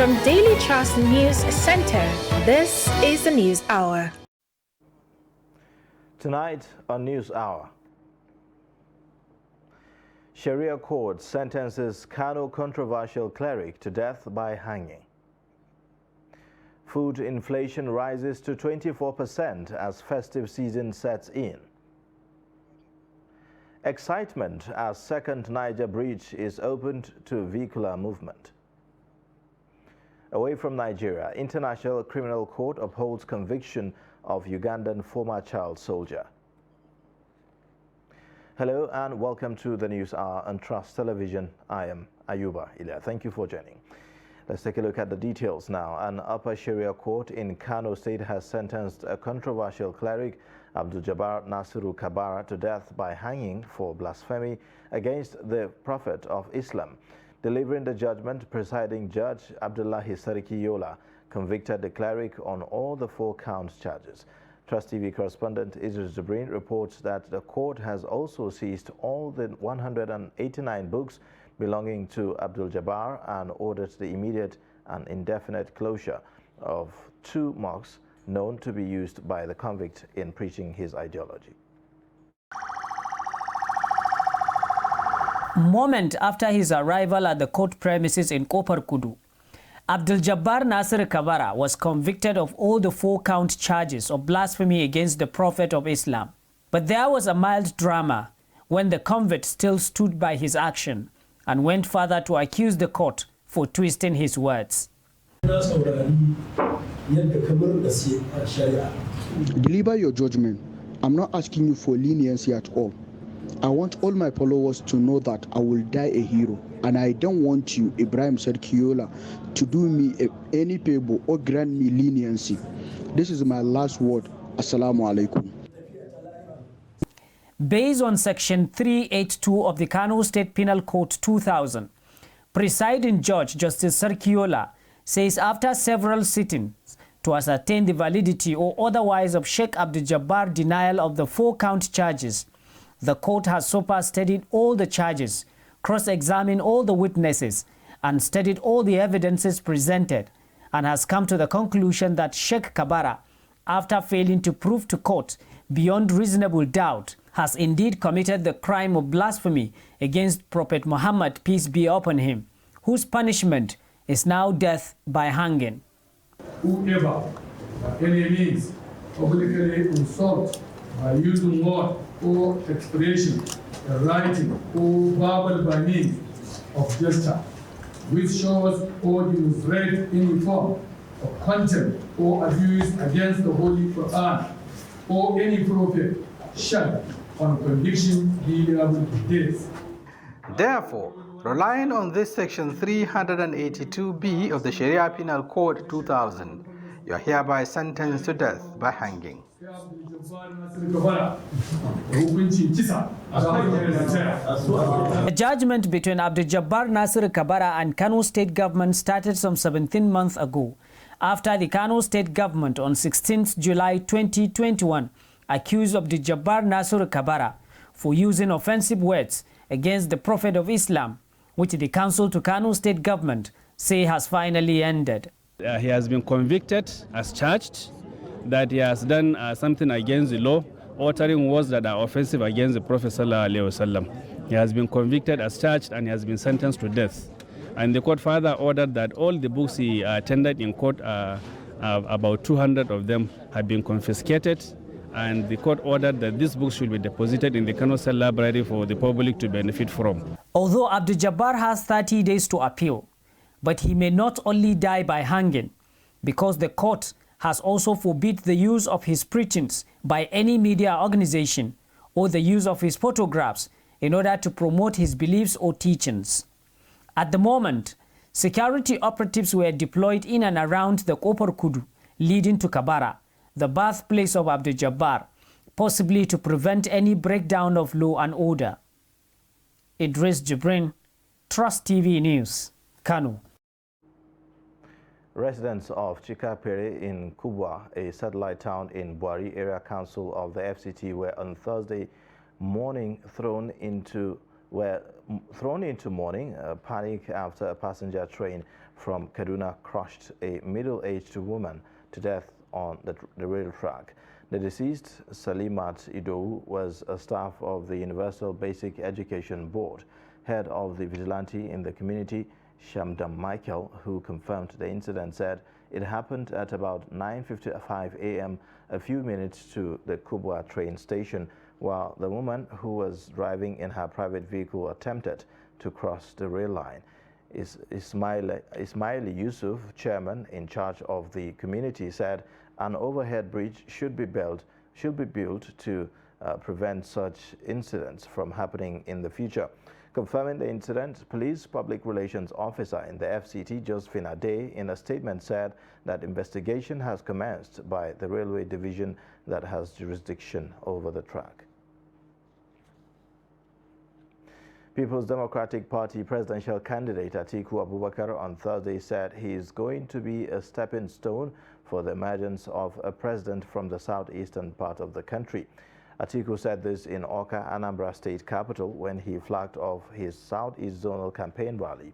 From Daily Trust News Center, this is the News Hour. Tonight on News Hour, Sharia court sentences Kano controversial cleric to death by hanging. Food inflation rises to 24% as festive season sets in. Excitement as second Niger bridge is opened to vehicular movement. Away from Nigeria, International Criminal Court upholds conviction of Ugandan former child soldier. Hello and welcome to the News Hour on Trust Television. I am Ayuba Ilya. Thank you for joining. Let's take a look at the details now. An upper Sharia court in Kano State has sentenced a controversial cleric, Abdul Jabbar Nasiru Kabara, to death by hanging for blasphemy against the Prophet of Islam. Delivering the judgment, presiding judge Abdullahi Sariki Yola convicted the cleric on all the 4 count charges. Trust TV correspondent Idris Jibrin reports that the court has also seized all the 189 books belonging to Abdul Jabbar and ordered the immediate and indefinite closure of 2 mosques known to be used by the convict in preaching his ideology. Moment after his arrival at the court premises in Kopar Kudu, Abdul Jabbar Nasir Kabara was convicted of all the 4 count charges of blasphemy against the Prophet of Islam. But there was a mild drama when the convict still stood by his action and went further to accuse the court for twisting his words. Deliver your judgment. I'm not asking you for leniency at all. I want all my followers to know that I will die a hero, and I don't want you, Ibrahim Serkiola, to do me any favor or grant me leniency. This is my last word. Assalamu alaikum. Based on Section 382 of the Kano State Penal Code 2000, presiding judge Justice Serkiola says after several sittings to ascertain the validity or otherwise of Sheikh Abdul Jabbar denial of the 4 count charges, the court has so far studied all the charges, cross-examined all the witnesses, and studied all the evidences presented, and has come to the conclusion that Sheikh Kabara, after failing to prove to court beyond reasonable doubt, has indeed committed the crime of blasphemy against Prophet Muhammad, peace be upon him, whose punishment is now death by hanging. Whoever, by any means, publicly insult by using word or expression, writing or verbal by means of gesture, which shows or demonstrates any form of contempt or abuse against the Holy Quran or any prophet, shall, on conviction, be liable to death. Therefore, relying on this Section 382B of the Sharia Penal Code 2000, you are hereby sentenced to death by hanging. A judgment between Abdul Jabbar Nasir Kabara and Kano State government started some 17 months ago, after the Kano State government on 16th July 2021 accused Abdul Jabbar Nasir Kabara for using offensive words against the Prophet of Islam, which the council to Kano State government say has finally ended. He has been convicted as charged that he has done something against the law, uttering words that are offensive against the Prophet ﷺ. He has been convicted as charged and he has been sentenced to death. And the court further ordered that all the books he tendered in court, about 200 of them, have been confiscated. And the court ordered that these books should be deposited in the Kano State Library for the public to benefit from. Although Abdul Jabbar has 30 days to appeal, but he may not only die by hanging, because the court has also forbid the use of his preachings by any media organization or the use of his photographs in order to promote his beliefs or teachings. At the moment, security operatives were deployed in and around the Kopar Kudu, leading to Kabara, the birthplace of Abdul Jabbar, possibly to prevent any breakdown of law and order. Idris Jibrin, Trust TV News, Kano. Residents of Chikapere in Kubwa, a satellite town in Buari Area Council of the FCT, were on Thursday morning thrown into were thrown into mourning, panic after a passenger train from Kaduna crushed a middle-aged woman to death on the rail track. The deceased, Salimat Idou, was a staff of the Universal Basic Education Board. Head of the vigilante in the community, Shamdam Michael, who confirmed the incident, said it happened at about 9:55 a.m., a few minutes to the Kubwa train station, while the woman who was driving in her private vehicle attempted to cross the rail line. Ismail Yusuf, chairman in charge of the community, said an overhead bridge should be built to prevent such incidents from happening in the future. Confirming the incident, Police Public Relations Officer in the FCT, Josephine Ade, in a statement said that investigation has commenced by the Railway Division that has jurisdiction over the track. People's Democratic Party presidential candidate Atiku Abubakar on Thursday said he is going to be a stepping stone for the emergence of a president from the southeastern part of the country. Atiku said this in Awka, Anambra State capital, when he flagged off his Southeast Zonal campaign rally.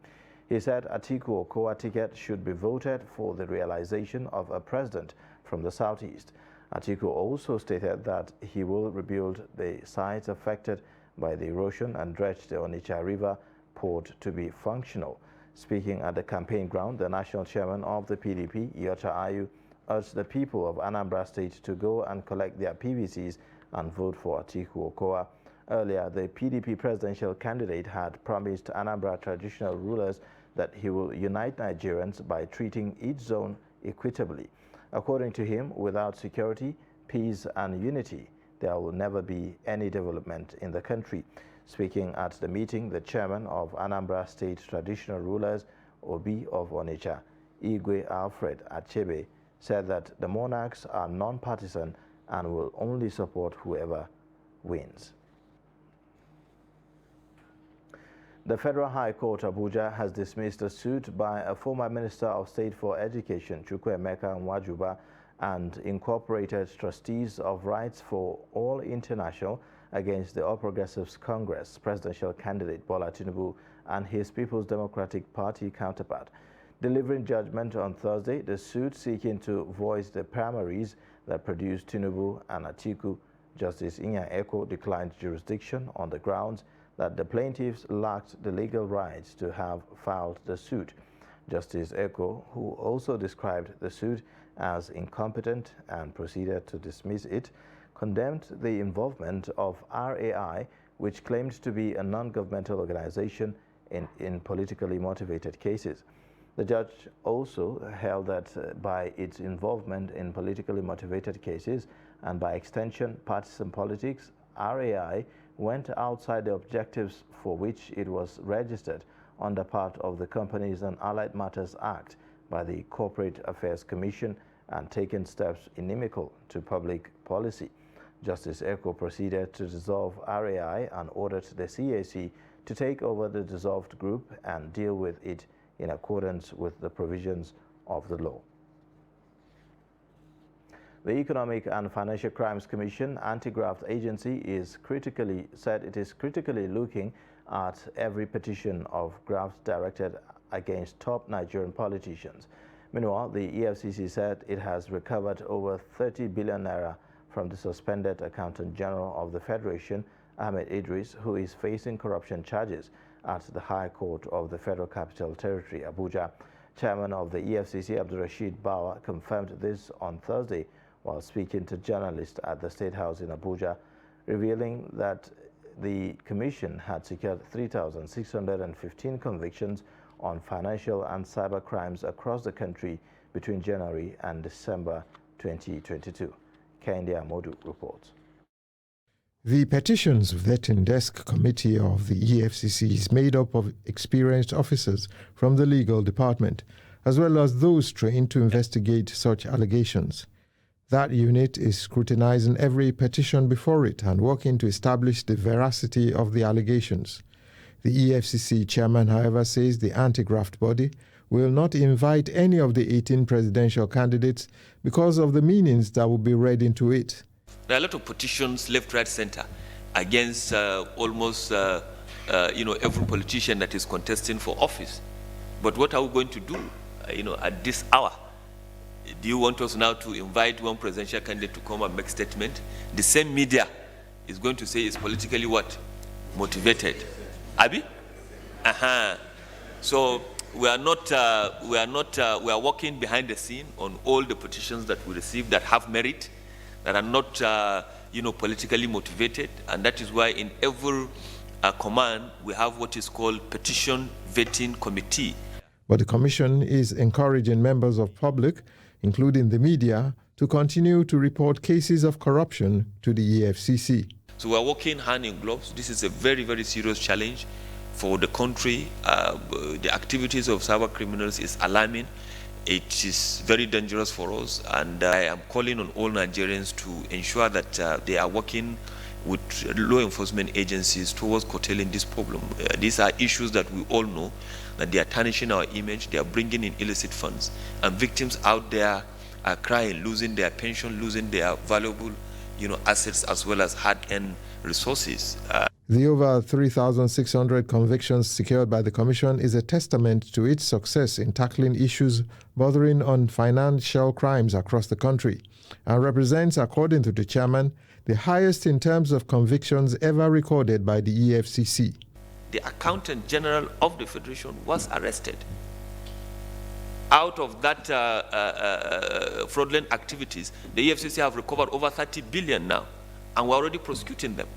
He said Atiku Okowa ticket should be voted for the realization of a president from the southeast. Atiku also stated that he will rebuild the sites affected by the erosion and dredge the Onitsha River port to be functional. Speaking at the campaign ground, the national chairman of the PDP, Iyorchia Ayu, urged the people of Anambra State to go and collect their PVCs and vote for Atiku Okowa. Earlier, the PDP presidential candidate had promised Anambra traditional rulers that he will unite Nigerians by treating each zone equitably. According to him, without security, peace and unity, there will never be any development in the country. Speaking at the meeting, the chairman of Anambra State Traditional Rulers, Obi of Onitsha, Igwe Alfred Achebe, said that the monarchs are non-partisan and will only support whoever wins. The Federal High Court, Abuja, has dismissed a suit by a former Minister of State for Education, Chukwuemeka Nwajuba, and incorporated trustees of Rights for All International against the All Progressives Congress presidential candidate Bola Tinubu and his People's Democratic Party counterpart. Delivering judgment on Thursday, the suit seeking to voice the primaries that produced Tinubu and Atiku, Justice Inya Eko, declined jurisdiction on the grounds that the plaintiffs lacked the legal rights to have filed the suit. Justice Eko, who also described the suit as incompetent and proceeded to dismiss it, condemned the involvement of RAI, which claimed to be a non-governmental organization, in politically motivated cases. The judge also held that by its involvement in politically motivated cases and by extension partisan politics, RAI went outside the objectives for which it was registered under part of the Companies and Allied Matters Act by the Corporate Affairs Commission and taken steps inimical to public policy. Justice Eko proceeded to dissolve RAI and ordered the CAC to take over the dissolved group and deal with it in accordance with the provisions of the law. The Economic and Financial Crimes Commission Anti-Graft Agency said it is critically looking at every petition of graft directed against top Nigerian politicians. Meanwhile, the EFCC said it has recovered over 30 billion naira from the suspended Accountant General of the Federation, Ahmed Idris, who is facing corruption charges at the High Court of the Federal Capital Territory, Abuja. Chairman of the EFCC, Abdulrashid Bawa, confirmed this on Thursday while speaking to journalists at the State House in Abuja, revealing that the Commission had secured 3,615 convictions on financial and cyber crimes across the country between January and December 2022. Kendi Amodu reports. The Petitions Vetting Desk Committee of the EFCC is made up of experienced officers from the legal department, as well as those trained to investigate such allegations. That unit is scrutinizing every petition before it and working to establish the veracity of the allegations. The EFCC chairman, however, says the anti-graft body will not invite any of the 18 presidential candidates because of the meanings that will be read into it. There are a lot of petitions, left, right, center, against almost every politician that is contesting for office. But what are we going to do, at this hour? Do you want us now to invite one presidential candidate to come and make statement? The same media is going to say it's politically what? Motivated. Abi? So we are working behind the scene on all the petitions that we receive that have merit, that are not, politically motivated, and that is why in every command we have what is called petition vetting committee. But the Commission is encouraging members of public, including the media, to continue to report cases of corruption to the EFCC. So we are working hand in gloves. This is a very, very serious challenge for the country. The activities of cyber criminals is alarming. It is very dangerous for us, and I am calling on all Nigerians to ensure that they are working with law enforcement agencies towards curtailing this problem. These are issues that we all know, that they are tarnishing our image, they are bringing in illicit funds, and victims out there are crying, losing their pension, losing their valuable assets as well as hard-earned resources. The over 3,600 convictions secured by the Commission is a testament to its success in tackling issues bordering on financial crimes across the country, and represents, according to the chairman, the highest in terms of convictions ever recorded by the EFCC. The Accountant General of the Federation was arrested. Out of that fraudulent activities, the EFCC have recovered over 30 billion now, and we're already prosecuting them.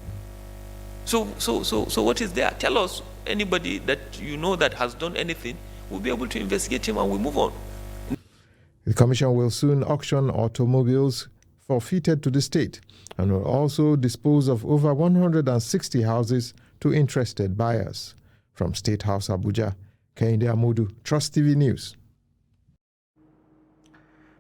So what is there? Tell us, anybody that that has done anything, we'll be able to investigate him and we move on. The Commission will soon auction automobiles forfeited to the state and will also dispose of over 160 houses to interested buyers. From State House, Abuja, Kehinde Amodu, Trust TV News.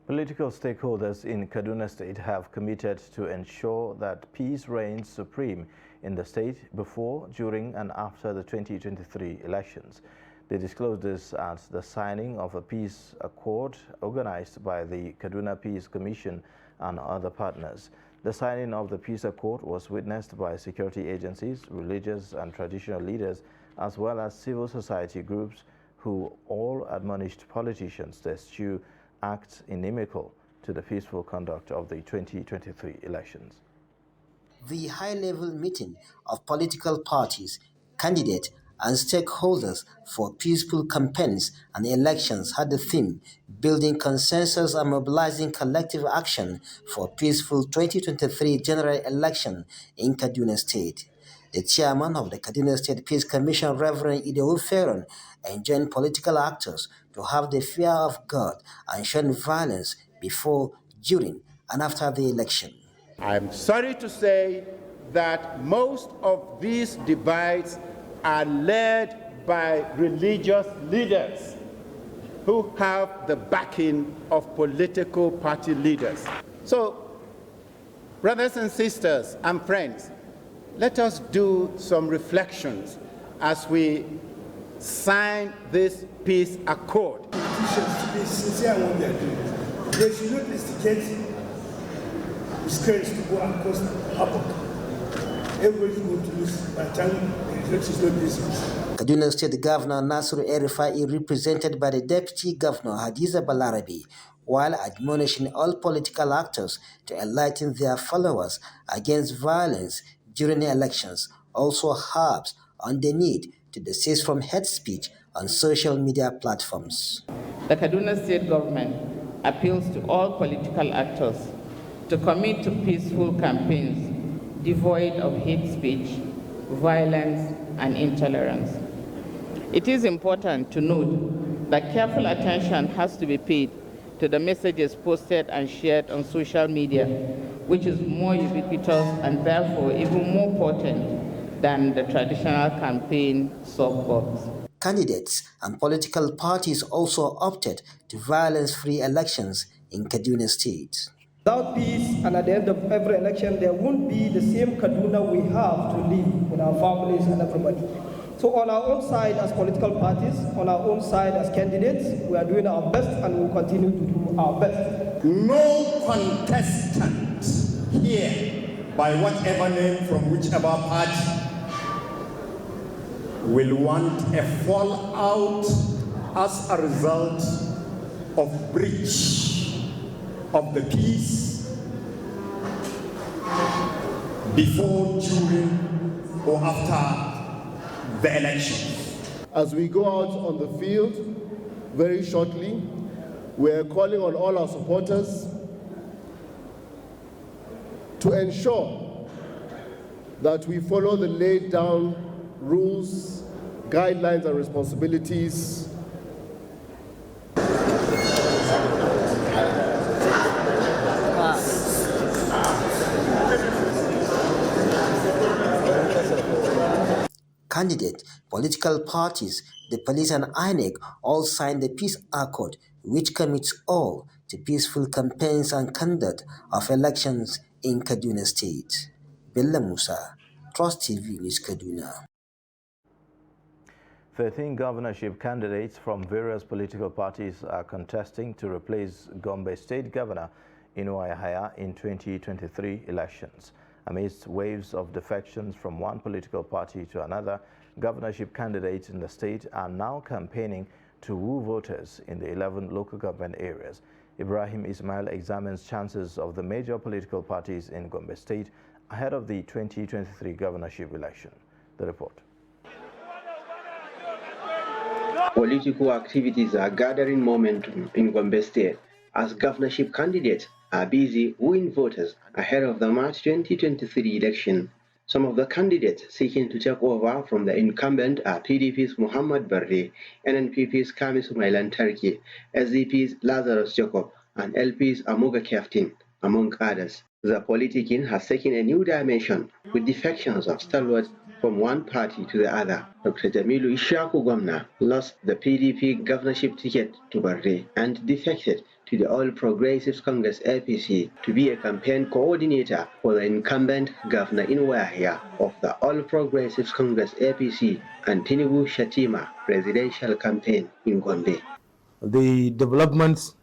Political stakeholders in Kaduna State have committed to ensure that peace reigns supreme in the state before, during and after the 2023 elections. They disclosed this at the signing of a peace accord organized by the Kaduna Peace Commission and other partners. The signing of the peace accord was witnessed by security agencies, religious and traditional leaders, as well as civil society groups who all admonished politicians to eschew acts inimical to the peaceful conduct of the 2023 elections. The high-level meeting of political parties, candidates, and stakeholders for peaceful campaigns and elections had the theme building consensus and mobilizing collective action for peaceful 2023 general election in Kaduna State. The chairman of the Kaduna State Peace Commission, Reverend Idowu Ferron, enjoined political actors to have the fear of God and shun violence before, during, and after the election. I'm sorry to say that most of these divides are led by religious leaders who have the backing of political party leaders. So, brothers and sisters and friends, let us do some reflections as we sign this peace accord. Politicians to be sincere in what they are doing. They should not instigate disgrace to go and cause havoc. Everybody's going to lose by the time the election is not easy. Kaduna State Governor Nasiru El-Rufai, represented by the Deputy Governor Hadiza Balarabe, while admonishing all political actors to enlighten their followers against violence during the elections, also harps on the need to desist from hate speech on social media platforms. The Kaduna State government appeals to all political actors to commit to peaceful campaigns devoid of hate speech, violence, and intolerance. It is important to note that careful attention has to be paid to the messages posted and shared on social media, which is more ubiquitous and therefore even more potent than the traditional campaign soapbox. Candidates and political parties also opted to violence-free elections in Kaduna State. Without peace, and at the end of every election, there won't be the same Kaduna we have to live with our families and everybody. So on our own side as political parties, on our own side as candidates, we are doing our best and will continue to do our best. No contestant here, by whatever name from whichever party, will want a fallout as a result of breach of the peace before, during, or after the election. As we go out on the field very shortly, we are calling on all our supporters to ensure that we follow the laid down rules, guidelines, and responsibilities Candidate, political parties, the police and INEC all signed the peace accord, which commits all to peaceful campaigns and conduct of elections in Kaduna State. Bella Musa, Trust TV News, Kaduna. 13 governorship candidates from various political parties are contesting to replace Gombe State Governor Inuwa Yahaya in 2023 elections. Amidst waves of defections from one political party to another, governorship candidates in the state are now campaigning to woo voters in the 11 local government areas. Ibrahim Ismail examines chances of the major political parties in Gombe State ahead of the 2023 governorship election. The report. Political activities are gathering momentum in Gombe State as governorship candidates are busy wooing voters ahead of the March 2023 election. Some of the candidates seeking to take over from the incumbent are PDP's Muhammad Barre, NNPP's Kamisu Mailantarki, SDP's Lazarus Jacob, and LP's Amuga Keftin, among others. The politicking has taken a new dimension with defections of stalwarts from one party to the other. Dr. Jamilu Ishaku Gwamna lost the PDP governorship ticket to Barre and defected to the All Progressives Congress APC to be a campaign coordinator for the incumbent Governor Inuwa Yahaya of the All Progressives Congress APC and Tinubu Shatima presidential campaign in Gombe. The developments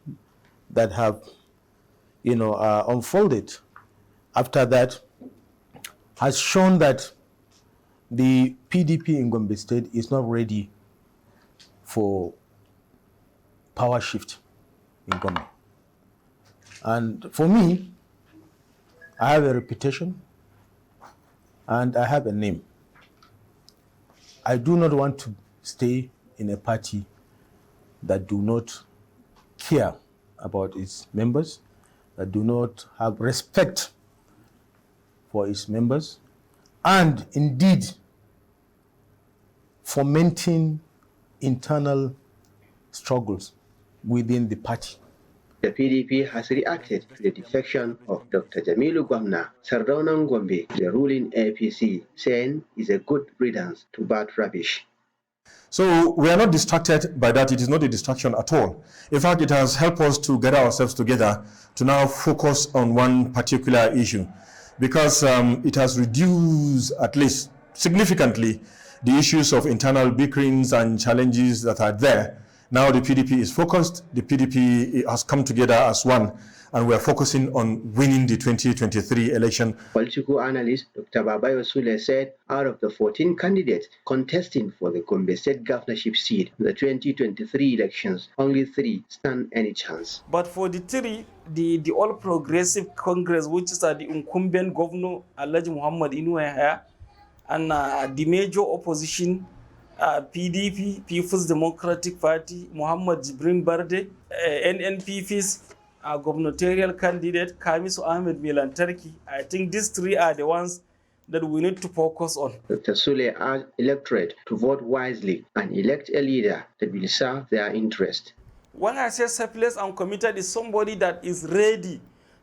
that have, unfolded after that has shown that the PDP in Gombe State is not ready for power shift in Gombe. And for me, I have a reputation and I have a name. I do not want to stay in a party that do not care about its members, that do not have respect for its members, and indeed fomenting internal struggles within the party. The PDP has reacted to the defection of Dr. Jamilu Gwamna, Sardaunan Gombe, the ruling APC, saying it's a good riddance to bad rubbish. So we are not distracted by that. It is not a distraction at all. In fact, it has helped us to get ourselves together to now focus on one particular issue, because it has reduced, at least significantly, the issues of internal bickerings and challenges that are there. Now the PDP is focused, the PDP has come together as one, and we are focusing on winning the 2023 election. Political analyst Dr. Babayo Sule said out of the 14 candidates contesting for the Gombe State governorship seat in the 2023 elections, only 3 stand any chance. But for the 3, the All Progressive Congress, which is the incumbent governor, Alhaji Muhammad Inuwa Yahaya, and the major opposition, PDP, People's Democratic Party, Muhammad Jibrin Barde, NNPP's gubernatorial candidate, Kamisu Ahmed Mailantarki. I think these 3 are the ones that we need to focus on. Dr. Sule urged electorate to vote wisely and elect a leader that will serve their interest. When I say selfless and committed, is somebody that is ready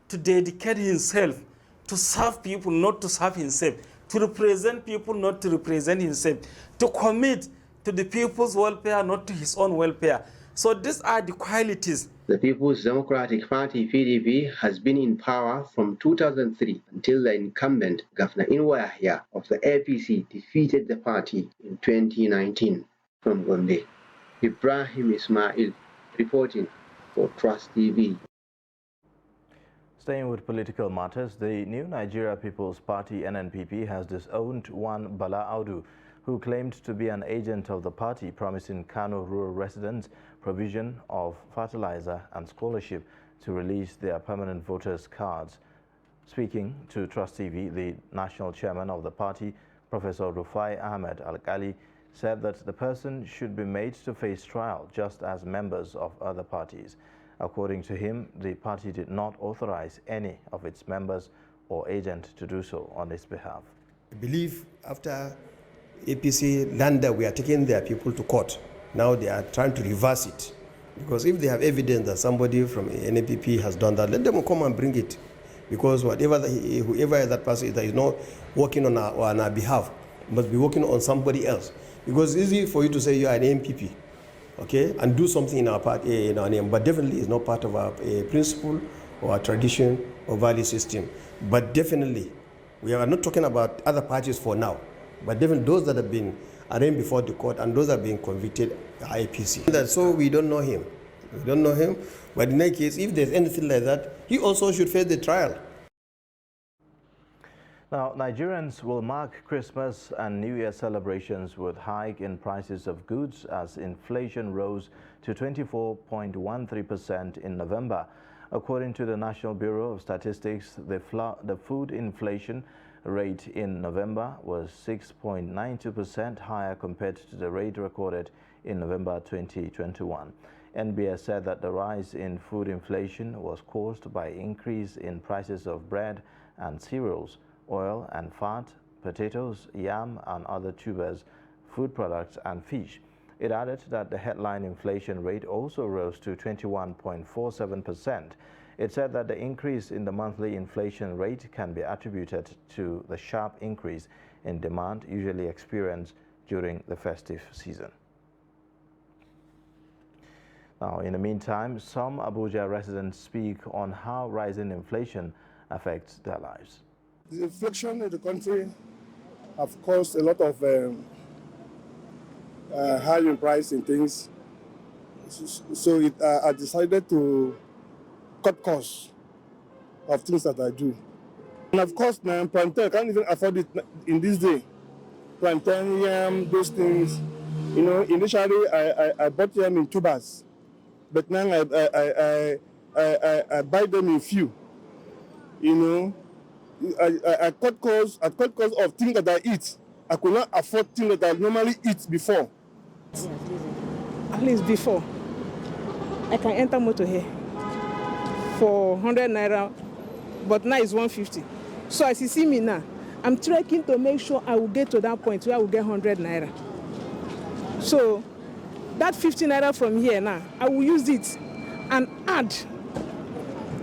to dedicate himself to serve people, not to serve himself, to represent people, not to represent himself, to commit to the people's welfare, not to his own welfare. So these are the qualities. The People's Democratic Party, PDP, has been in power from 2003 until the incumbent Governor Inuwa Yahaya of the APC defeated the party in 2019. From Gombe, Ibrahim Ismail reporting for Trust TV. Staying with political matters, the New Nigeria People's Party NNPP has disowned one Bala Audu, who claimed to be an agent of the party, promising Kano rural residents provision of fertilizer and scholarship to release their permanent voters' cards. Speaking to Trust TV, the national chairman of the party, Professor Rufai Ahmed Al-Ghali, said that the person should be made to face trial just as members of other parties. According to him, the party did not authorize any of its members or agent to do so on his behalf. I believe after APC learned that we are taking their people to court, now they are trying to reverse it. Because if they have evidence that somebody from NPP has done that, let them come and bring it. Because whoever that person is that is not working on our behalf must be working on somebody else. Because it's easy for you to say you are an NPP, okay, and do something in our party, in our name, but definitely it's not part of our principle or our tradition or value system. But definitely, we are not talking about other parties for now, but definitely those that have been arraigned before the court and those that have been convicted are IPC. So we don't know him. We don't know him, but in any case, if there's anything like that, he also should face the trial. Now, Nigerians will mark Christmas and New Year celebrations with hike in prices of goods as inflation rose to 24.13% in November. According to the National Bureau of Statistics, the food inflation rate in November was 6.92% higher compared to the rate recorded in November 2021. NBS said that the rise in food inflation was caused by increase in prices of bread and cereals, oil and fat, potatoes, yam and other tubers, food products and fish. It added that the headline inflation rate also rose to 21.47%. It said that the increase in the monthly inflation rate can be attributed to the sharp increase in demand usually experienced during the festive season. Now, in the meantime, some Abuja residents speak on how rising inflation affects their lives. The inflation in the country have caused a lot of high in price in things. So I decided to cut costs of things that I do. And of course, now plantain, I can't even afford it in this day. Plantain, yam, those things. You know, initially I bought yam in tubers, but now I buy them in few. You know, I cut costs of things that I eat. I could not afford things that I normally eat before. At least before, I can enter motor here for 100 naira, but now it's 150. So as you see me now, I'm trying to make sure I will get to that point where I will get 100 naira. So that 50 naira from here now, I will use it and add.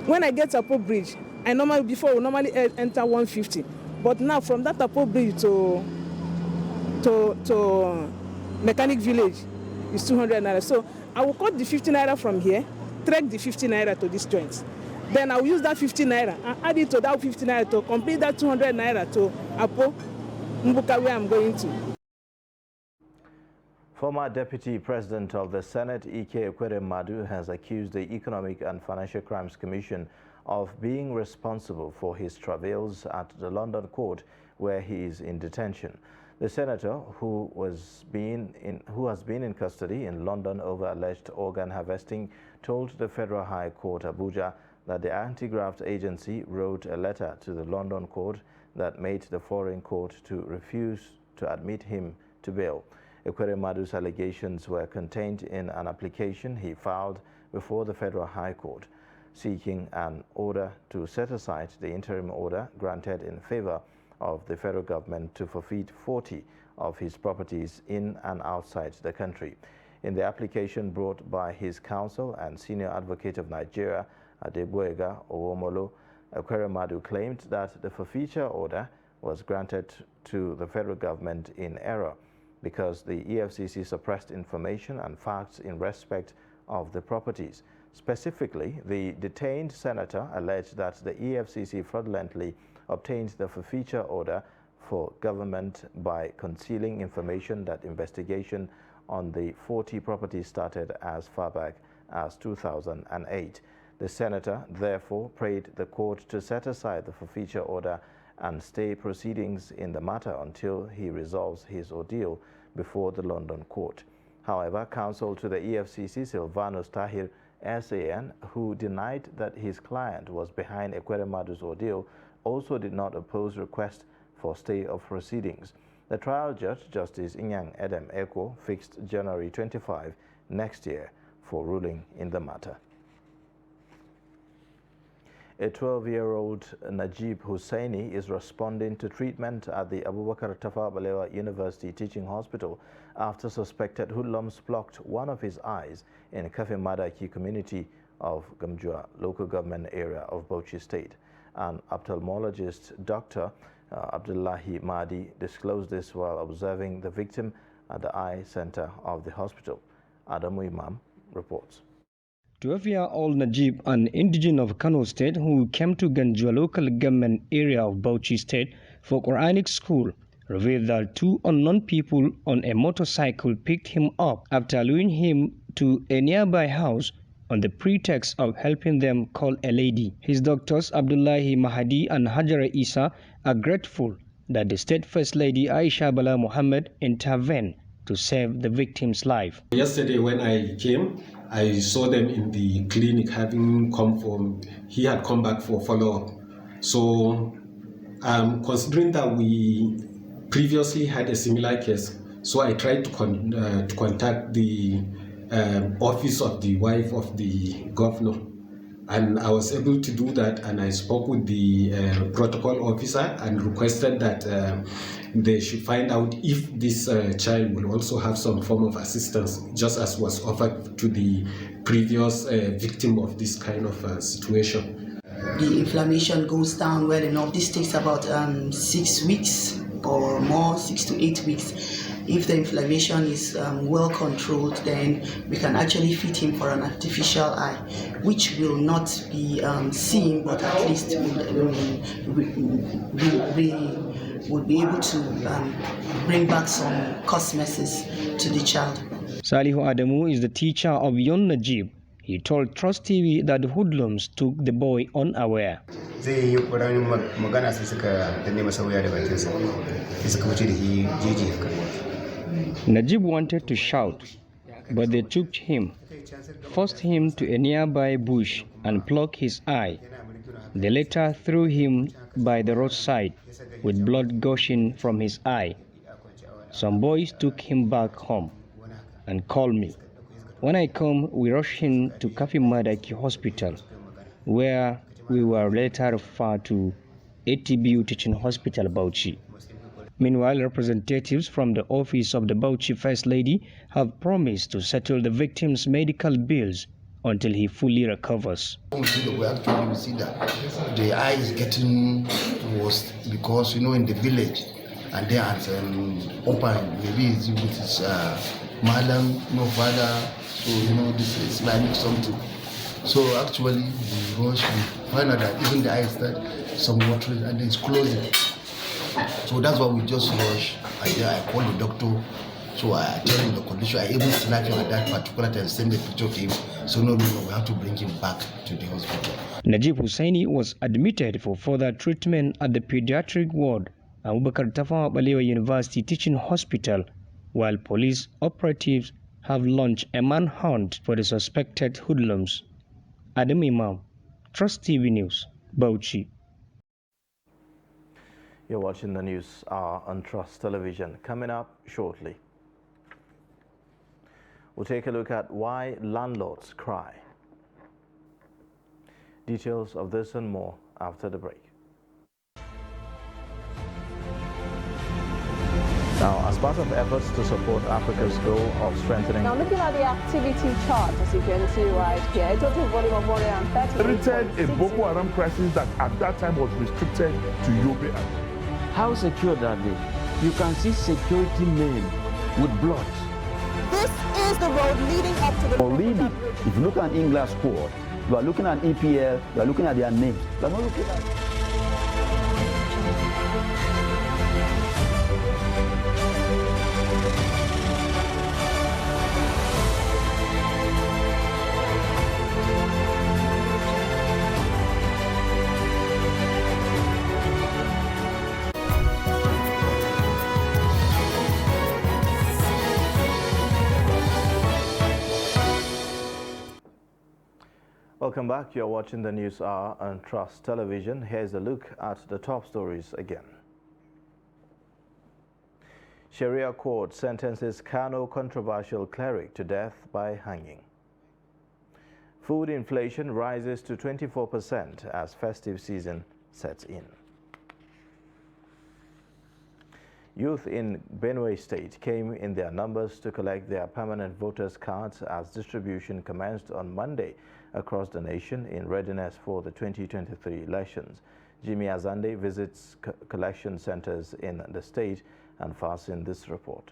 When I get to Apo Bridge, I normally enter 150, but now from that Apo Bridge to Mechanic Village is 200 naira. So I will cut the 50 naira from here, trek the 50 naira to this joint. Then I will use that 50 naira and add it to that 50 naira to complete that 200 naira to Apo Mbuka, where I'm going to. Former Deputy President of the Senate, Ike Ekweremadu, has accused the Economic and Financial Crimes Commission of being responsible for his travails at the London court where he is in detention. The senator, who has been in custody in London over alleged organ harvesting, told the Federal High Court, Abuja, that the anti-graft agency wrote a letter to the London court that made the foreign court to refuse to admit him to bail. Ekweremadu's allegations were contained in an application he filed before the Federal High Court, seeking an order to set aside the interim order granted in favor of the federal government to forfeit 40 of his properties in and outside the country. In the application brought by his counsel and senior advocate of Nigeria, Adegboyega Owomolo, Ekweremadu claimed that the forfeiture order was granted to the federal government in error because the EFCC suppressed information and facts in respect of the properties. Specifically, the detained senator alleged that the EFCC fraudulently obtained the forfeiture order for government by concealing information that investigation on the 40 properties started as far back as 2008. The senator therefore prayed the court to set aside the forfeiture order and stay proceedings in the matter until he resolves his ordeal before the London court. However, counsel to the EFCC, Silvanus Tahir SAN, who denied that his client was behind Ekweremadu's ordeal, also did not oppose request for stay of proceedings. The trial judge, Justice Inyang Edem Eko, fixed January 25 next year for ruling in the matter. A 12-year-old Najib Hussaini is responding to treatment at the Abubakar Tafawa Balewa University Teaching Hospital after suspected hoodlums blocked one of his eyes in Kafin Madaki community of Gamjua local government area of Bauchi State. An ophthalmologist, Dr. Abdullahi Mahdi, disclosed this while observing the victim at the eye center of the hospital. Adamu Imam reports. 12-year-old Najib, an indigen of Kano State who came to Ganjua local government area of Bauchi State for Quranic school, revealed that two unknown people on a motorcycle picked him up after luring him to a nearby house on the pretext of helping them call a lady. His doctors, Abdullahi Mahdi and Hajara Isa, are grateful that the State First Lady Aisha Bala Muhammad intervened to save the victim's life. Yesterday when I came, I saw them in the clinic having he had come back for follow-up. So considering that we previously had a similar case, so I tried to contact the office of the wife of the governor, and I was able to do that, and I spoke with the protocol officer and requested that they should find out if this child will also have some form of assistance, just as was offered to the previous victim of this kind of situation. The inflammation goes down well enough. This takes about 6 weeks or more, 6 to 8 weeks. If the inflammation is well controlled, then we can actually fit him for an artificial eye, which will not be seen, but at least will be able to bring back some cosmesis to the child. Salihu Adamu is the teacher of young Najib. He told Trust TV that the hoodlums took the boy unaware. Najib wanted to shout, but they took him, forced him to a nearby bush and plucked his eye. They later threw him by the roadside with blood gushing from his eye. Some boys took him back home and called me. When I come, we rushed him to Kafi Madaki Hospital, where we were later referred to ATBU Teaching Hospital, Bauchi. Meanwhile, representatives from the office of the Bauchi First Lady have promised to settle the victim's medical bills until he fully recovers. We see that the eye is getting worse because, in the village, and there are open, maybe it's with his madam, no father, so, this is Islamic something. So actually, we rush, we find out that even the eye starts some water and it's closing. So that's why we just rush. I call the doctor. So I tell him the condition. I even snap him at that particular time, send a picture of him. So no, we have to bring him back to the hospital. Najib Hussaini was admitted for further treatment at the pediatric ward at Abubakar Tafawa Balewa University Teaching Hospital, while police operatives have launched a manhunt for the suspected hoodlums. Adam Imam, Trust TV News, Bauchi. You're watching the news hour on Trust Television. Coming up shortly, we'll take a look at why landlords cry. Details of this and more after the break. Now, as part of efforts to support Africa's goal of strengthening... Now, looking at the activity chart, as you can see right here, a total volume of 130... A Boko Haram crisis that at that time was restricted to Yobe. How secure are they? You can see security men with blood. This is the road leading up to the... Already, if you look at England squad, you are looking at EPL, you are looking at their names. You are not looking at... Welcome back. You're watching the News Hour on Trust Television. Here's a look at the top stories again. Sharia court sentences Kano controversial cleric to death by hanging. Food inflation rises to 24% as festive season sets in. Youth in Benue State came in their numbers to collect their permanent voters' cards as distribution commenced on Monday across the nation in readiness for the 2023 elections. Jimmy Azande visits collection centers in the state and fastened this report.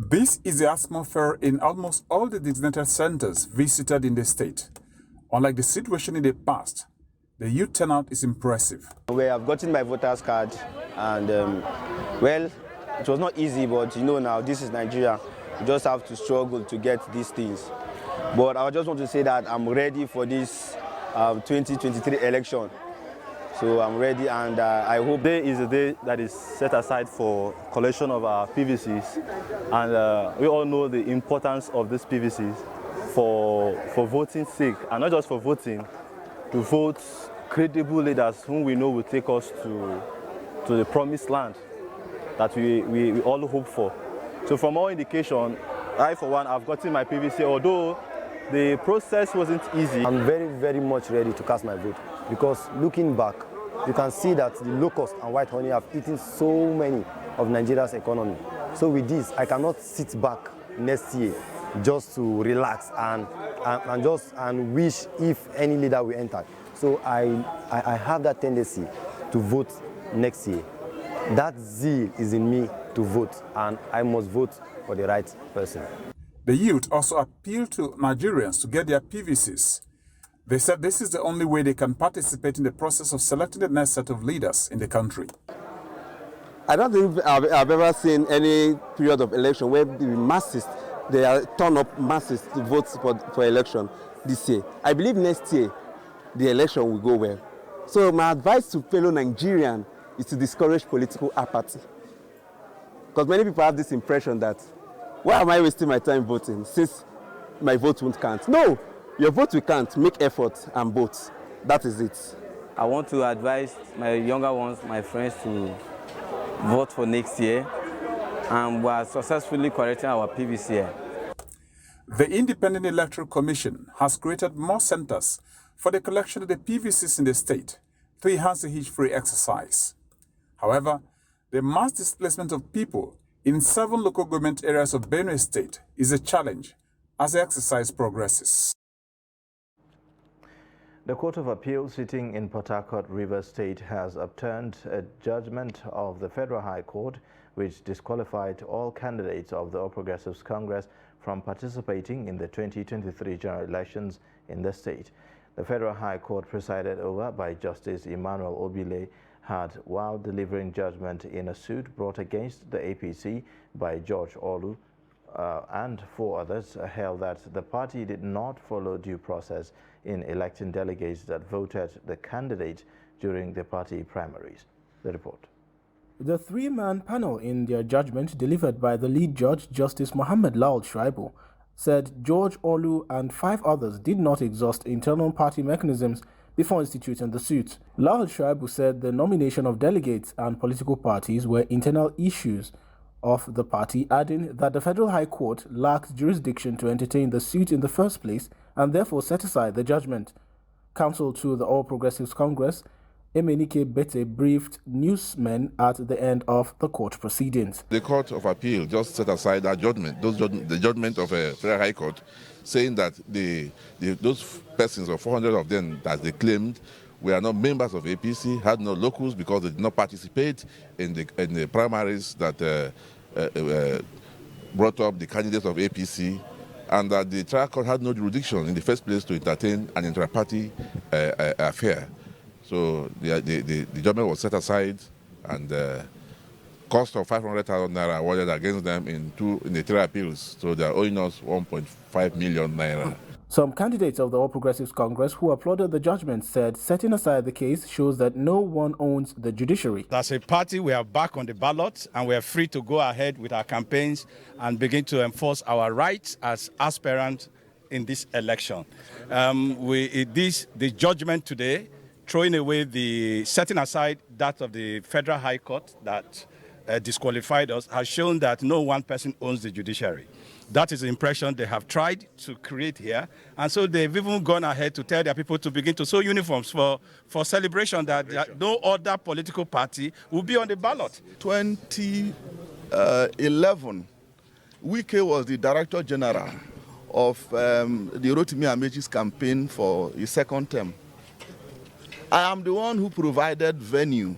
This is the atmosphere in almost all the designated centers visited in the state. Unlike the situation in the past, the youth turnout is impressive. We have gotten my voter's card, and well, it was not easy, but you know now this is Nigeria. You just have to struggle to get these things. But I just want to say that I'm ready for this 2023 election. So I'm ready, and I hope today is a day that is set aside for collection of our PVCs, and we all know the importance of these PVCs for voting sake, and not just for voting, to vote credible leaders whom we know will take us to the promised land that we all hope for. So from all indication, I for one have gotten my PVC, although the process wasn't easy. I'm very, very much ready to cast my vote, because looking back, you can see that the locust and white honey have eaten so many of Nigeria's economy. So with this, I cannot sit back next year just to relax and wish if any leader will enter. So I have that tendency to vote next year. That zeal is in me to vote, and I must vote for the right person. The youth also appealed to Nigerians to get their PVCs. They said this is the only way they can participate in the process of selecting the next set of leaders in the country. I don't think I've ever seen any period of election where the masses, they are turn up masses to vote for election this year. I believe next year the election will go well. So my advice to fellow Nigerians is to discourage political apathy. Because many people have this impression that, why am I wasting my time voting since my vote won't count? No, your vote will count. Make effort and vote. That is it. I want to advise my younger ones, my friends, to vote for next year, and we are successfully correcting our PVC here. The Independent Electoral Commission has created more centers for the collection of the PVCs in the state to enhance the hitch-free exercise. However, the mass displacement of people in 7 local government areas of Benue State is a challenge as the exercise progresses. The Court of Appeal sitting in Port Harcourt, Rivers State has upturned a judgment of the Federal High Court which disqualified all candidates of the All Progressives Congress from participating in the 2023 general elections in the state. The Federal High Court, presided over by Justice Emmanuel Obile, had, while delivering judgment in a suit brought against the APC by George Olu and 4 others, held that the party did not follow due process in electing delegates that voted the candidate during the party primaries. The report. The 3-man panel, in their judgment delivered by the lead judge, Justice Mohammed Lawal Shuaibu, said George Olu and 5 others did not exhaust internal party mechanisms before instituting the suit. Lawal Shuaibu said the nomination of delegates and political parties were internal issues of the party, adding that the Federal High Court lacked jurisdiction to entertain the suit in the first place and therefore set aside the judgment. Counsel to the All Progressives Congress, Emenike Bete, briefed newsmen at the end of the court proceedings. The Court of Appeal just set aside that judgment, the judgment of a Federal High Court, saying that those persons, or 400 of them that they claimed, were not members of APC, had no locus because they did not participate in the primaries that brought up the candidates of APC, and that the trial court had no jurisdiction in the first place to entertain an inter-party affair. So the judgment was set aside, and the cost of 500,000 naira awarded against them in the 3 appeals. So they are owing us 1.5 million naira. Some candidates of the All Progressives Congress who applauded the judgment said setting aside the case shows that no one owns the judiciary. As a party, we are back on the ballot and we are free to go ahead with our campaigns and begin to enforce our rights as aspirants in this election. The judgment today, throwing away the setting aside that of the Federal High Court that disqualified us, has shown that no one person owns the judiciary. That is the impression they have tried to create here. And so they've even gone ahead to tell their people to begin to sew uniforms for celebration that no other political party will be on the ballot. 2011, Wike was the Director General of the Rotimi Amechi's campaign for his second term. I am the one who provided venue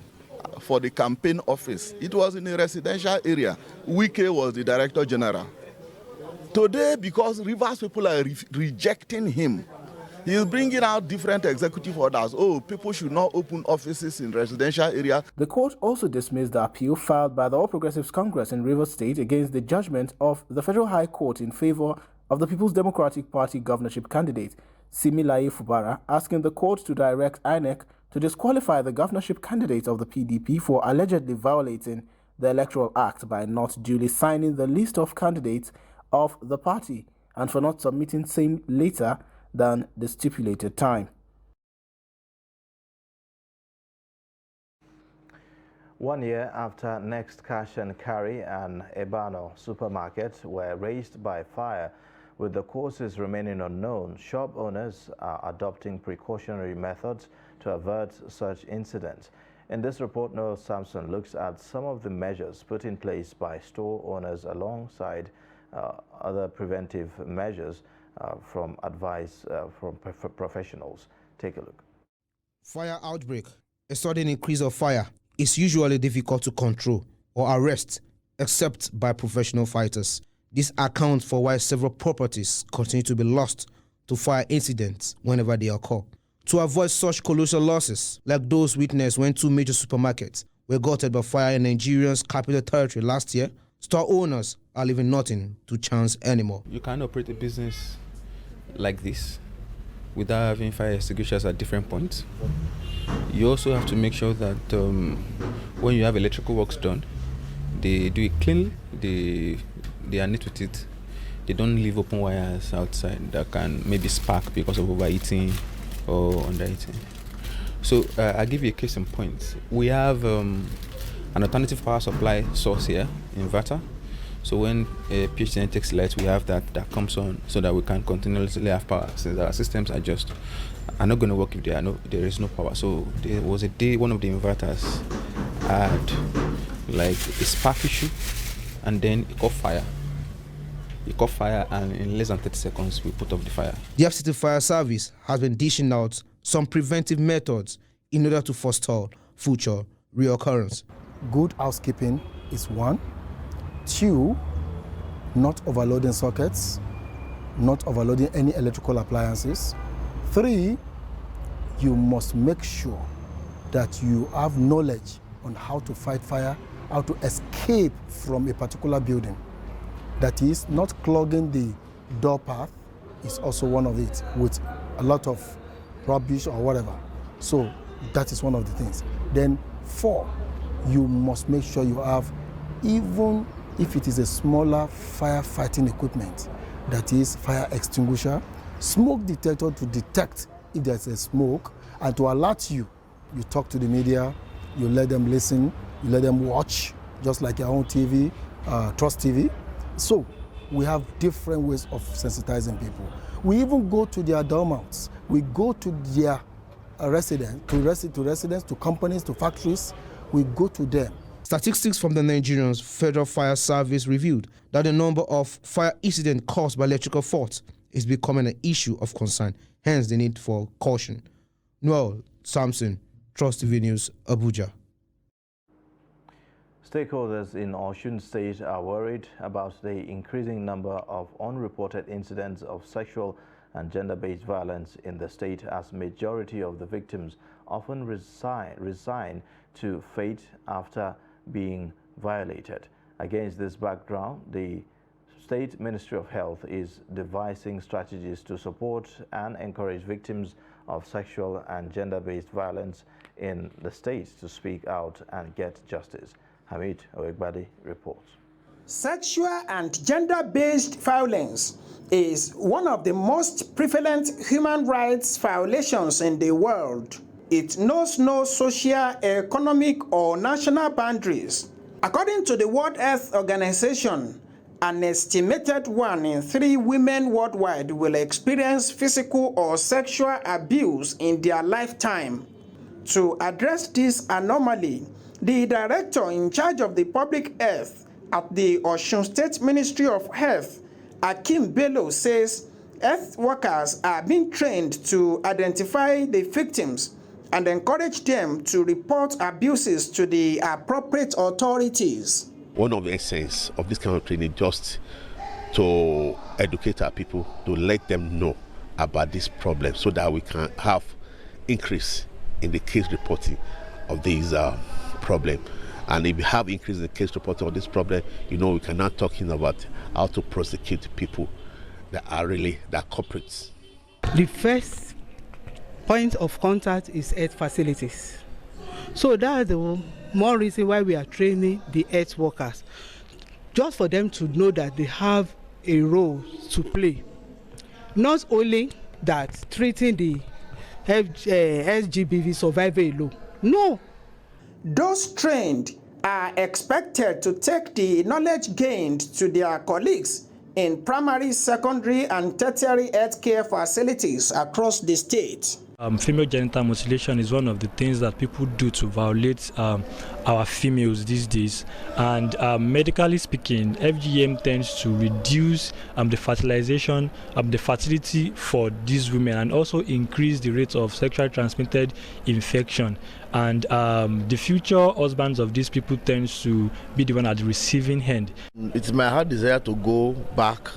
for the campaign office. It was in a residential area. Wike was the Director General. Today, because Rivers people are rejecting him, he is bringing out different executive orders. Oh, people should not open offices in residential areas. The court also dismissed the appeal filed by the All Progressives Congress in Rivers State against the judgment of the Federal High Court in favor of the People's Democratic Party governorship candidate, Similaye Fubara, asking the court to direct INEC to disqualify the governorship candidate of the PDP for allegedly violating the Electoral Act by not duly signing the list of candidates of the party and for not submitting same later than the stipulated time. One year after Next Cash and Carry and Ebano supermarket were razed by fire, with the causes remaining unknown, shop owners are adopting precautionary methods to avert such incidents. In this report, Noel Samson looks at some of the measures put in place by store owners alongside other preventive measures from advice from professionals. Take a look. Fire outbreak. A sudden increase of fire is usually difficult to control or arrest except by professional fighters. This accounts for why several properties continue to be lost to fire incidents whenever they occur. To avoid such colossal losses, like those witnessed when two major supermarkets were gutted by fire in Nigeria's capital territory last year, store owners are leaving nothing to chance anymore. You can't operate a business like this without having fire extinguishers at different points. You also have to make sure that when you have electrical works done, they do it cleanly, they are neat with it. They don't leave open wires outside that can maybe spark because of overheating or underheating. So I'll give you a case in point. We have an alternative power supply source here, inverter. So when a PHCN takes light, we have that comes on so that we can continuously have power since our systems are not going to work if there is no power. So there was a day one of the inverters had like a spark issue and then it caught fire. It caught fire and in less than 30 seconds we put off the fire. The FCT Fire Service has been dishing out some preventive methods in order to forestall future reoccurrence. Good housekeeping is one. 2, not overloading sockets, not overloading any electrical appliances. 3, you must make sure that you have knowledge on how to fight fire, how to escape from a particular building. That is, not clogging the door path is also one of it with a lot of rubbish or whatever. So that is one of the things. Then 4, you must make sure you have, even if it is a smaller firefighting equipment, that is fire extinguisher, smoke detector to detect if there's a smoke, and to alert you. You talk to the media, you let them listen, you let them watch, just like your own TV, Trust TV. So we have different ways of sensitizing people. We even go to their dormouts. We go to their residents, to companies, to factories. We go to them. Statistics from the Nigerian Federal Fire Service revealed that the number of fire incidents caused by electrical faults is becoming an issue of concern, hence the need for caution. Noel Samson, Trust TV News, Abuja. Stakeholders in Osun State are worried about the increasing number of unreported incidents of sexual and gender-based violence in the state, as majority of the victims often resign to fate after being violated. Against this background, the State Ministry of Health is devising strategies to support and encourage victims of sexual and gender-based violence in the state to speak out and get justice. Hamid Oegbadi reports. Sexual and gender-based violence is one of the most prevalent human rights violations in the world. It knows no social, economic, or national boundaries. According to the World Health Organization, an estimated 1 in 3 women worldwide will experience physical or sexual abuse in their lifetime. To address this anomaly, the director in charge of the public health at the Osun State Ministry of Health, Akim Bello, says health workers are being trained to identify the victims and encourage them to report abuses to the appropriate authorities. One of the essence of this kind of training just to educate our people, to let them know about this problem so that we can have increase in the case reporting of these problems. And if we have increase in the case reporting of this problem, we can now talking about how to prosecute people that are culprits. The first point of contact is health facilities. So that's the more reason why we are training the health workers, just for them to know that they have a role to play. Not only that treating the SGBV survivor alone. No. Those trained are expected to take the knowledge gained to their colleagues in primary, secondary, and tertiary healthcare facilities across the state. Female genital mutilation is one of the things that people do to violate our females these days. And medically speaking, FGM tends to reduce the fertilization, the fertility for these women, and also increase the rate of sexually transmitted infection. And the future husbands of these people tends to be the one at the receiving end. It's my heart desire to go back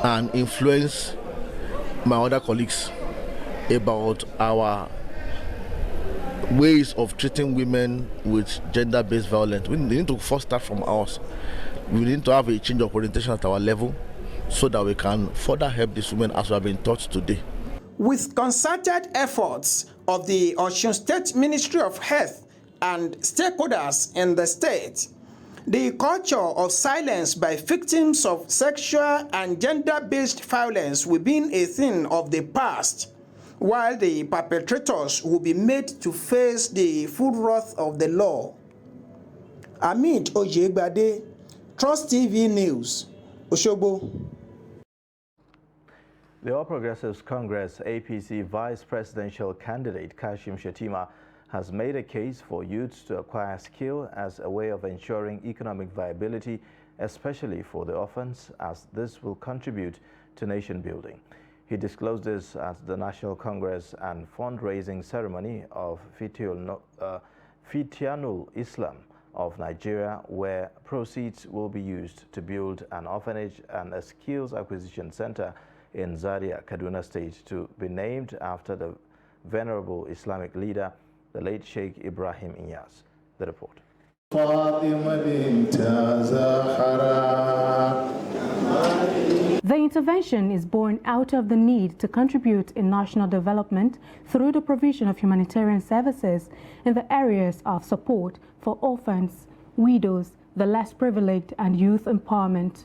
and influence my other colleagues about our ways of treating women with gender-based violence. We need to first start from us. We need to have a change of orientation at our level so that we can further help these women as we have been taught today. With concerted efforts of the Osun State Ministry of Health and stakeholders in the state, the culture of silence by victims of sexual and gender-based violence will be a thing of the past, while the perpetrators will be made to face the full wrath of the law. Hamid Oyegbade, Trust TV News, Osogbo. The All Progressives Congress APC vice presidential candidate Kashim Shettima has made a case for youths to acquire skill as a way of ensuring economic viability, especially for the orphans, as this will contribute to nation building. He disclosed this at the National Congress and fundraising ceremony of Fitianul Islam of Nigeria, where proceeds will be used to build an orphanage and a skills acquisition center in Zaria, Kaduna State, to be named after the venerable Islamic leader, the late Sheikh Ibrahim Inyas. The report. The intervention is born out of the need to contribute in national development through the provision of humanitarian services in the areas of support for orphans, widows, the less privileged, and youth empowerment.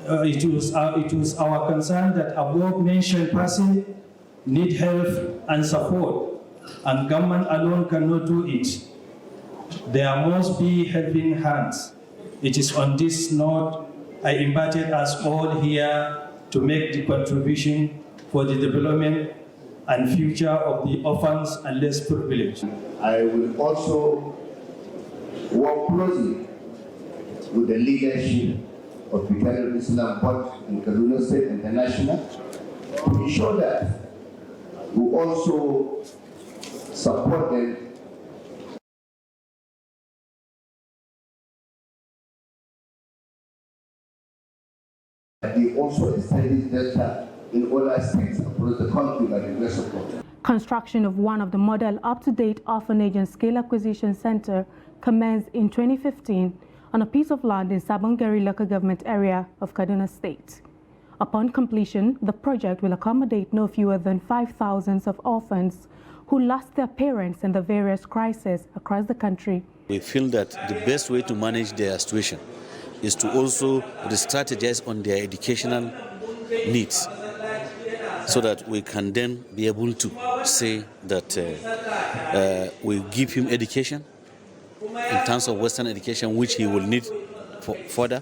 It was our concern that above-mentioned persons need help and support, and government alone cannot do it. There must be helping hands. It is on this note I invited us all here to make the contribution for the development and future of the orphans and less privileged. I will also work closely with the leadership of Fitianul Islam both in Kaduna State International to ensure that we also support them they also establish data in all aspects across the country by the grace of God. Construction of one of the model up-to-date orphanage and skill acquisition center commenced in 2015 on a piece of land in Sabongeri local government area of Kaduna State. Upon completion, the project will accommodate no fewer than 5,000 of orphans who lost their parents in the various crises across the country. We feel that the best way to manage their situation is to also strategize on their educational needs, so that we can then be able to say that we give him education in terms of Western education, which he will need for further,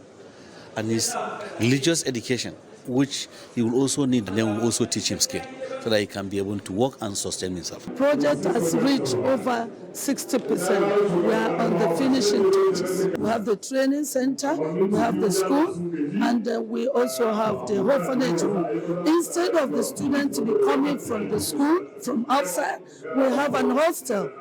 and his religious education, which he will also need, and then we'll also teach him skill, so that he can be able to work and sustain himself. The project has reached over 60%. We are on the finishing touches. We have the training center, we have the school, and we also have the orphanage room. Instead of the students to be coming from the school, from outside, we have an hostel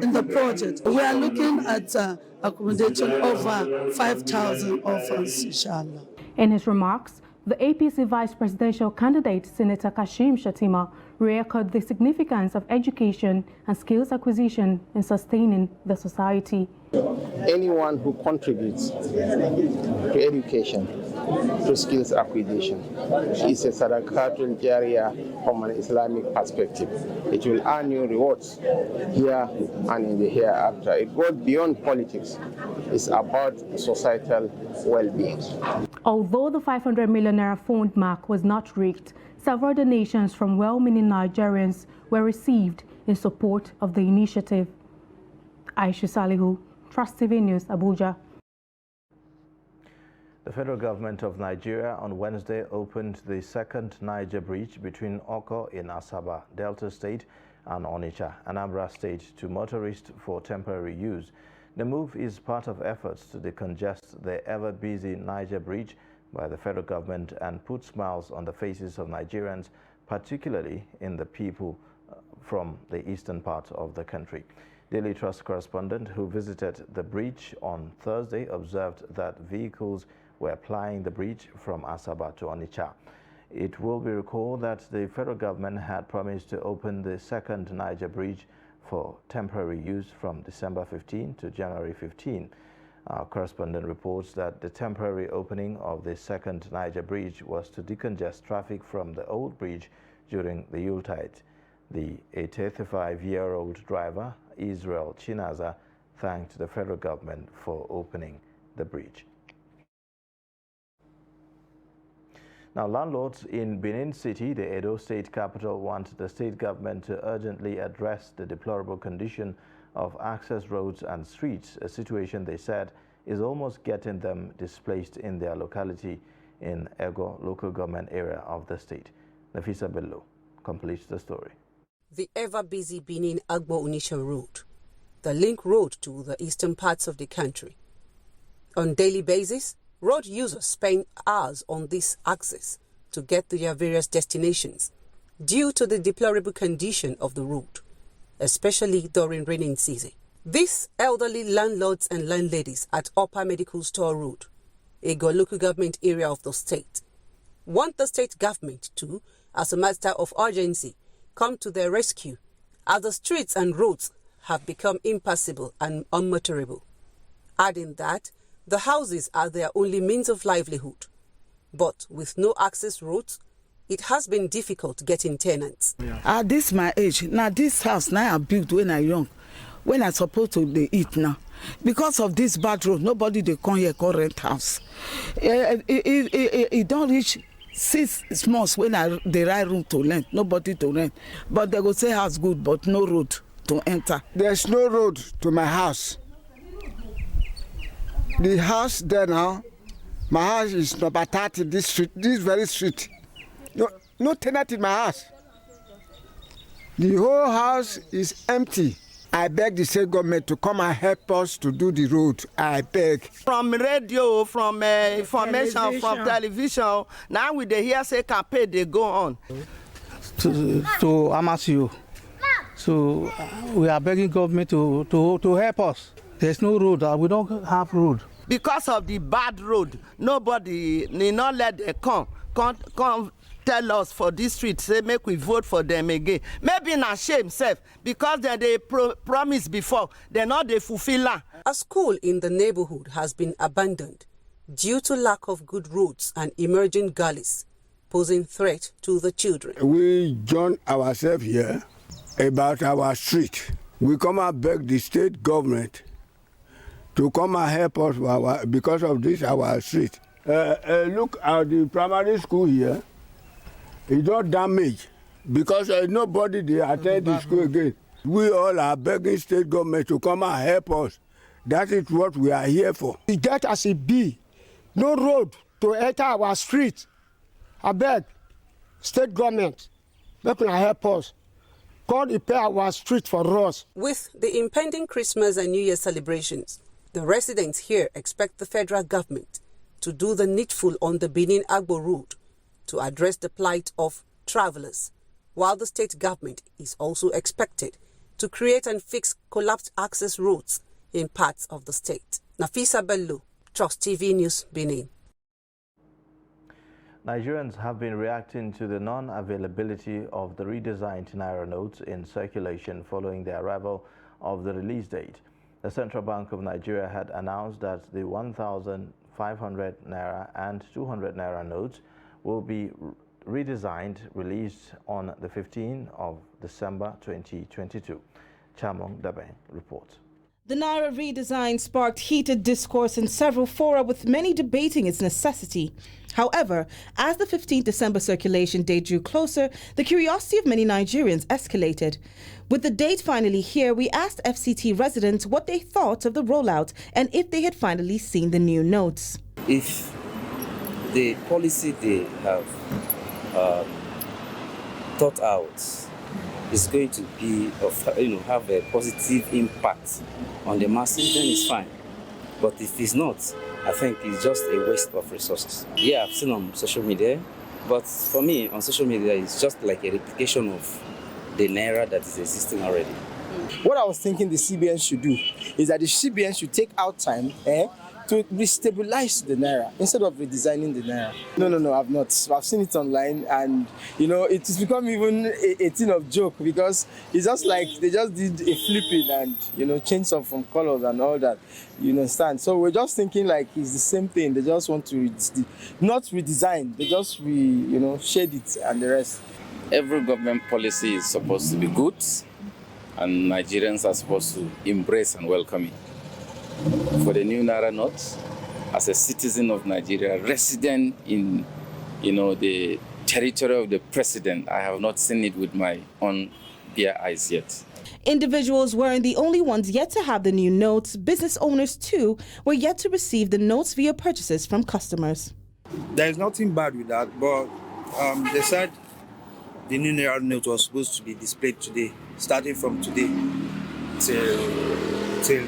in the project. We are looking at accommodation over 5,000 orphans, inshallah. In his remarks, the APC vice presidential candidate, Senator Kashim Shettima, re-echoed the significance of education and skills acquisition in sustaining the society. Anyone who contributes to education, to skills acquisition, is a sadaqatul jariyah from an Islamic perspective. It will earn you rewards here and in the hereafter. It goes beyond politics. It's about societal well-being. Although the 500 million naira fund mark was not reached, several donations from well-meaning Nigerians were received in support of the initiative. Aisha Salihu, Trust TV News, Abuja. The federal government of Nigeria on Wednesday opened the second Niger Bridge between Oko in Asaba, Delta State, and Onitsha, Anambra State, to motorists for temporary use. The move is part of efforts to decongest the ever-busy Niger Bridge by the federal government and put smiles on the faces of Nigerians, particularly in the people from the eastern part of the country. Daily Trust correspondent who visited the bridge on Thursday observed that vehicles were plying the bridge from Asaba to Onitsha. It will be recalled that the federal government had promised to open the second Niger Bridge for temporary use from December 15 to January 15. Our correspondent reports that the temporary opening of the second Niger Bridge was to decongest traffic from the old bridge during the Yuletide. The 35-year-old driver, Israel Chinaza, thanked the federal government for opening the bridge. Now, landlords in Benin City, the Edo State capital, want the state government to urgently address the deplorable condition of access roads and streets, a situation they said is almost getting them displaced in their locality in Ego local government area of the state. Nafisa Bello completes the story. The ever-busy Benin-Agbo-Onitsha road, the link road to the eastern parts of the country. On daily basis, road users spend hours on this axis to get to their various destinations due to the deplorable condition of the road, especially during raining season. These elderly landlords and landladies at Upper Medical Store Road, Ego local government area of the state, want the state government to, as a matter of urgency, come to their rescue, as the streets and roads have become impassable and unmotorable. Adding that, the houses are their only means of livelihood. But with no access roads, it has been difficult getting tenants. At this my age, now this house now I built when I young, when I supposed to eat now. Because of this bad road, nobody they come here call rent house. It don't reach 6 months when they write room to rent, nobody to rent. But they go say house good, but no road to enter. There's no road to my house. The house there now, my house is number 30, this street, this very street. No tenant in my house. The whole house is empty. I beg the state government to come and help us to do the road. I beg. From radio, from information, from television, now with the hearsay campaign, they go on. To Amasio. So we are begging government to help us. There's no road. We don't have road. because of the bad road. Nobody need not let them come tell us for this street, say make we vote for them again. Maybe na shame self, because they promised before, they not they fulfill am. A school in the neighborhood has been abandoned due to lack of good roads and emerging gullies, posing threat to the children. We join ourselves here about our street. We come and beg the state government to come and help us because of this our street. Look at the primary school here. It's not damaged because nobody they attend the school again. We all are begging state government to come and help us. That is what we are here for. We get as it be, no road to enter our street. I beg, state government, make una help us. God repair our street for us. With the impending Christmas and New Year celebrations, the residents here expect the federal government to do the needful on the Benin-Agbo road to address the plight of travelers, while the state government is also expected to create and fix collapsed access roads in parts of the state. Nafisa Bello, Trust TV News, Benin. Nigerians have been reacting to the non-availability of the redesigned Naira notes in circulation following the arrival of the release date. The Central Bank of Nigeria had announced that the 1,500 Naira and 200 Naira notes will be redesigned, released on the 15th of December 2022. Chamong Dabe reports. The Naira redesign sparked heated discourse in several fora, with many debating its necessity. However, as the 15th December circulation date drew closer, the curiosity of many Nigerians escalated. With the date finally here, we asked FCT residents what they thought of the rollout and if they had finally seen the new notes. If the policy they have thought out is going to be have a positive impact on the masses, then it's fine. But if it's not, I think it's just a waste of resources. Yeah, I've seen on social media, but for me, on social media, it's just like a replication of the Naira that is existing already. What I was thinking the CBN should do is that the CBN should take out time to restabilize the Naira instead of redesigning the Naira. No, I've not. I've seen it online, and it has become even a thing of joke, because it's just like they just did a flipping and change some from colors and all that. You understand? So we're just thinking like it's the same thing. They just want to not redesign. They just shade it and the rest. Every government policy is supposed to be good, and Nigerians are supposed to embrace and welcome it. For the new Naira notes, as a citizen of Nigeria, resident in the territory of the president, I have not seen it with my own bare eyes yet. Individuals weren't the only ones yet to have the new notes. Business owners too were yet to receive the notes via purchases from customers. There is nothing bad with that, but they said the new Naira note was supposed to be displayed today, starting from today till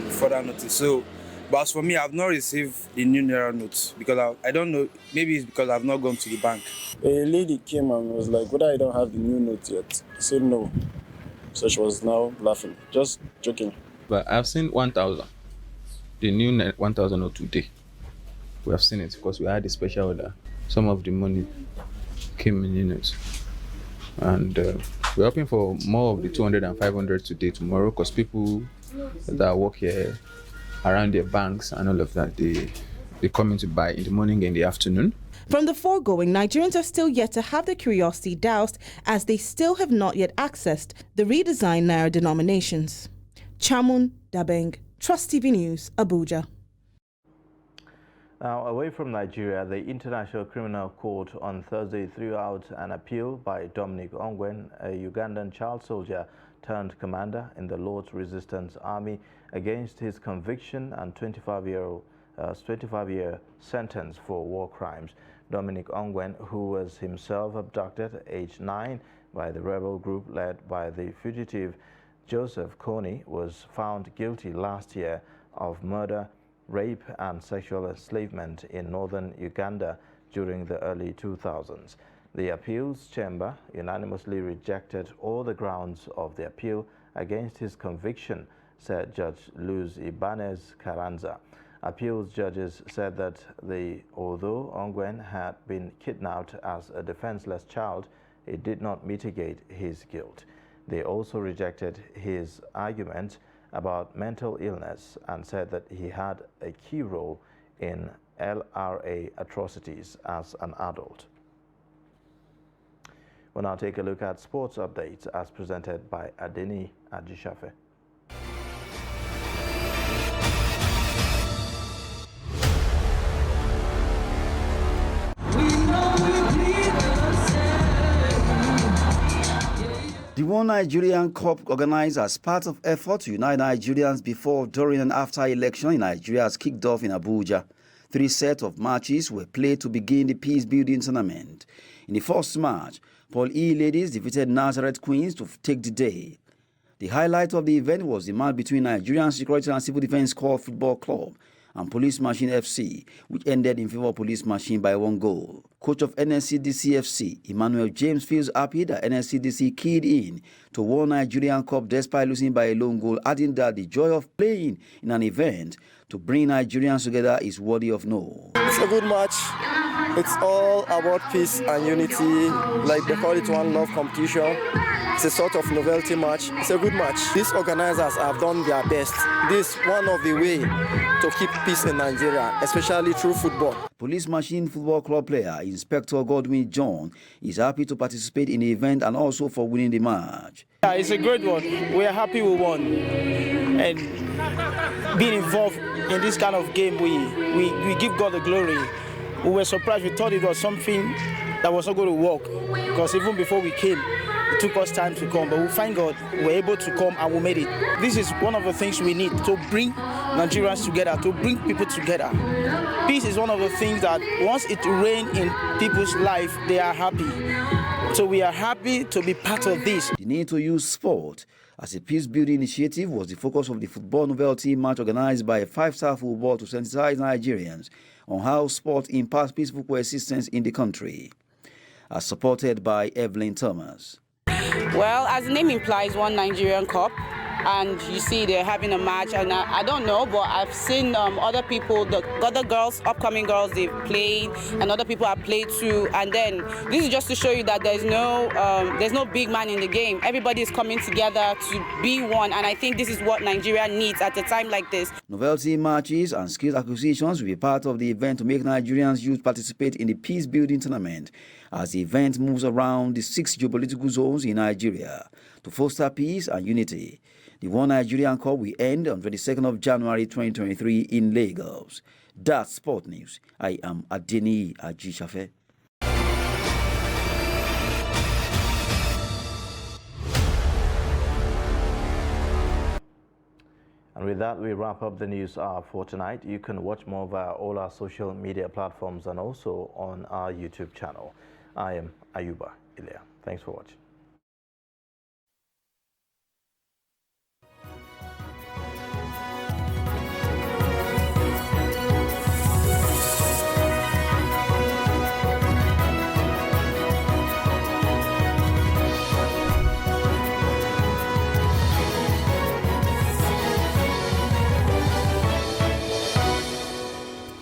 further notice. So, but as for me, I've not received the new Naira notes because I don't know, maybe it's because I've not gone to the bank. A lady came and was like, whether I don't have the new notes yet. I said no. So she was now laughing, just joking. But I've seen 1,000, the new 1,000 note today. We have seen it because we had a special order. Some of the money came in units. And we're hoping for more of the 200 and 500 today, tomorrow, because people that work here around their banks and all of that, they come in to buy in the morning and in the afternoon. From the foregoing, Nigerians are still yet to have their curiosity doused, as they still have not yet accessed the redesigned Naira denominations. Chamun Dabeng, Trust TV News, Abuja. Now, away from Nigeria, the International Criminal Court on Thursday threw out an appeal by Dominic Ongwen, a Ugandan child soldier turned commander in the Lord's Resistance Army, against his conviction and 25-year sentence for war crimes. Dominic Ongwen, who was himself abducted at age 9 by the rebel group led by the fugitive Joseph Kony, was found guilty last year of murder, rape and sexual enslavement in northern Uganda during the early 2000s. The appeals chamber unanimously rejected all the grounds of the appeal against his conviction, said Judge Luz Ibanez Carranza. Appeals judges said that although Ongwen had been kidnapped as a defenseless child, it did not mitigate his guilt. They also rejected his argument about mental illness and said that he had a key role in LRA atrocities as an adult. We'll now take a look at sports updates as presented by Adeni Ajishafe. The One Nigerian Cup, organized as part of effort to unite Nigerians before, during and after election in Nigeria, has kicked off in Abuja. 3 sets of matches were played to begin the peace-building tournament. In the first match, Paul E. Ladies defeated Nazareth Queens to take the day. The highlight of the event was the match between Nigerian Security and Civil Defense Corps Football Club and Police Machine FC, which ended in favor of Police Machine by 1 goal. Coach of NSCDC FC, Emmanuel James, feels happy that NSCDC keyed in to One Nigerian Cup despite losing by a lone goal, adding that the joy of playing in an event to bring Nigerians together is worthy of note. It's a good match. It's all about peace and unity, like they call it One Love competition. It's a sort of novelty match. It's a good match. These organizers have done their best. This is one of the ways to keep peace in Nigeria, especially through football. Police Machine Football Club player Inspector Godwin John is happy to participate in the event and also for winning the match. Yeah, it's a great one. We are happy we won. And being involved in this kind of game, we give God the glory. We were surprised. We thought it was something that was not going to work, because even before we came, it took us time to come, but we thank God we're able to come and we made it. This is one of the things we need to bring Nigerians together, to bring people together. Peace is one of the things that once it reigns in people's life, they are happy. So we are happy to be part of this. The need to use sport as a peace-building initiative was the focus of the football novelty match organized by 5-Star Football to sensitize Nigerians on how sport imparts peaceful coexistence in the country, as supported by Evelyn Thomas. Well, as the name implies, One Nigerian Cup, and you see they're having a match, and I don't know, but I've seen other people, the other girls, upcoming girls, they've played, and other people have played too. And then this is just to show you that there's no big man in the game. Everybody is coming together to be one, and I think this is what Nigeria needs at a time like this. Novelty matches and skills acquisitions will be part of the event to make Nigerians youth participate in the peace-building tournament as the event moves around the 6 geopolitical zones in Nigeria to foster peace and unity. The One Nigerian Cup will end on 22nd of January 2023 in Lagos. That's Sport News. I am Adeni Ajishafe. And with that, we wrap up the news hour for tonight. You can watch more via all our social media platforms and also on our YouTube channel. I am Ayuba Ilya. Thanks for watching.